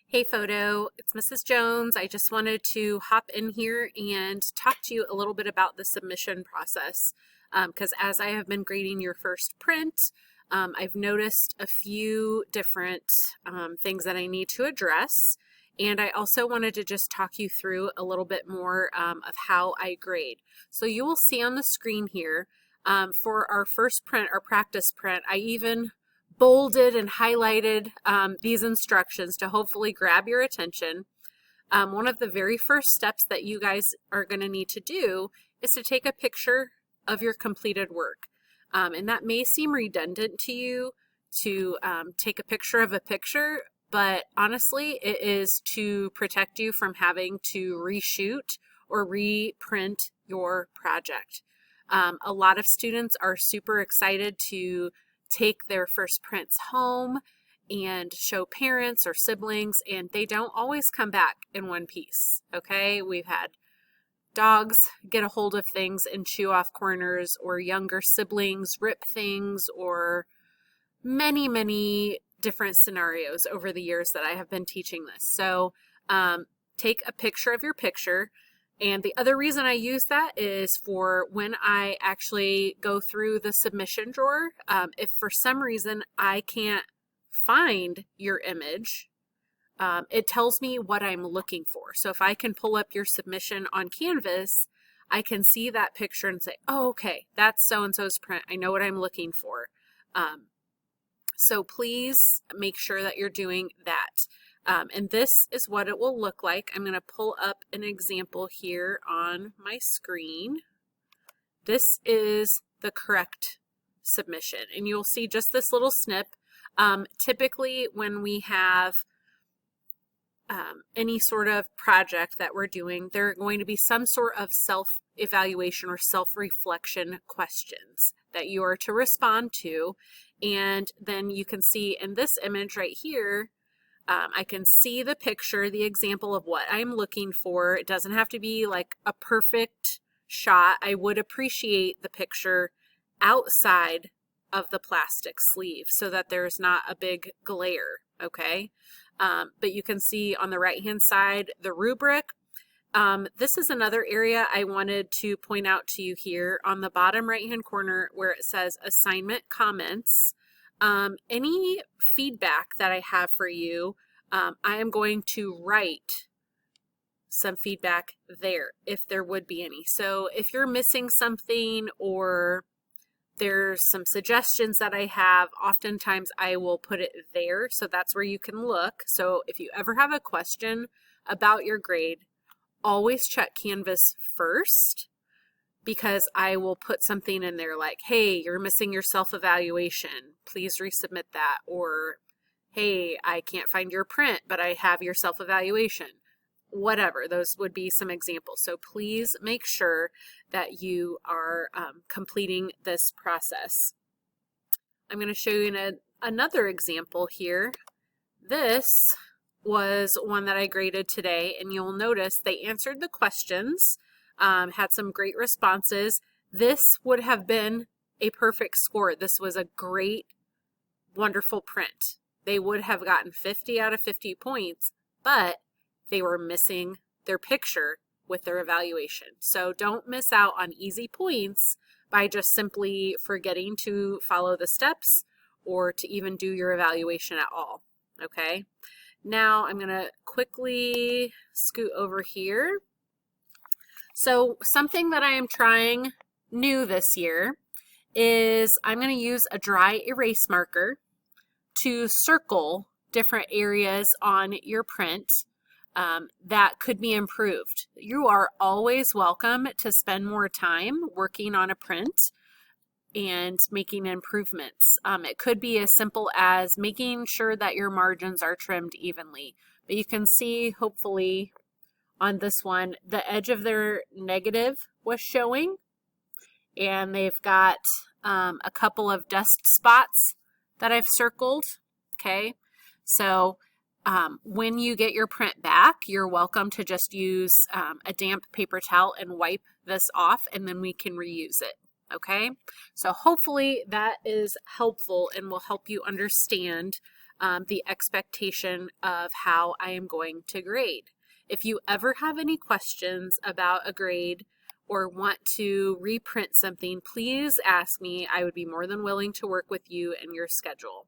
Hey Photo, it's Mrs. Jones. I just wanted to hop in here and talk to you a little bit about the submission process because as I have been grading your first print, I've noticed a few different things that I need to address, and I also wanted to just talk you through a little bit more of how I grade. So you will see on the screen here for our first print, our practice print, I even bolded and highlighted these instructions to hopefully grab your attention. One of the very first steps that you guys are going to need to do is to take a picture of your completed work. And that may seem redundant to you to take a picture of a picture, but honestly, it is to protect you from having to reshoot or reprint your project. A lot of students are super excited to take their first prints home and show parents or siblings, and they don't always come back in one piece, okay? We've had dogs get a hold of things and chew off corners, or younger siblings rip things, or many, many different scenarios over the years that I have been teaching this. So take a picture of your picture. And the other reason I use that is for when I actually go through the submission drawer. If for some reason I can't find your image, it tells me what I'm looking for. So if I can pull up your submission on Canvas, I can see that picture and say, oh, okay, that's so-and-so's print. I know what I'm looking for. So please make sure that you're doing that. And this is what it will look like. I'm going to pull up an example here on my screen. This is the correct submission, and you'll see just this little snip. Typically, when we have any sort of project that we're doing, there are going to be some sort of self-evaluation or self-reflection questions that you are to respond to. And then you can see in this image right here, I can see the picture, the example of what I'm looking for. It doesn't have to be like a perfect shot. I would appreciate the picture outside of the plastic sleeve so that there's not a big glare, okay? But you can see on the right-hand side the rubric. This is another area I wanted to point out to you here on the bottom right-hand corner where it says assignment comments. Any feedback that I have for you, I am going to write some feedback there if there would be any. So if you're missing something or there's some suggestions that I have, oftentimes I will put it there. So that's where you can look. So if you ever have a question about your grade, always check Canvas first, because I will put something in there like, hey, you're missing your self-evaluation. Please resubmit that. Or, hey, I can't find your print, but I have your self-evaluation. Whatever, those would be some examples. So please make sure that you are completing this process. I'm going to show you another example here. This was one that I graded today, and you'll notice they answered the questions. Had some great responses. This would have been a perfect score. This was a great, wonderful print. They would have gotten 50 out of 50 points, but they were missing their picture with their evaluation. So don't miss out on easy points by just simply forgetting to follow the steps or to even do your evaluation at all, okay? Now I'm going to quickly scoot over here. So something that I am trying new this year is I'm going to use a dry erase marker to circle different areas on your print that could be improved. You are always welcome to spend more time working on a print and making improvements. It could be as simple as making sure that your margins are trimmed evenly. But you can see, hopefully, on this one, the edge of their negative was showing, and they've got a couple of dust spots that I've circled, okay? So when you get your print back, you're welcome to just use a damp paper towel and wipe this off, and then we can reuse it, okay? So hopefully that is helpful and will help you understand the expectation of how I am going to grade. If you ever have any questions about a grade or want to reprint something, please ask me. I would be more than willing to work with you and your schedule.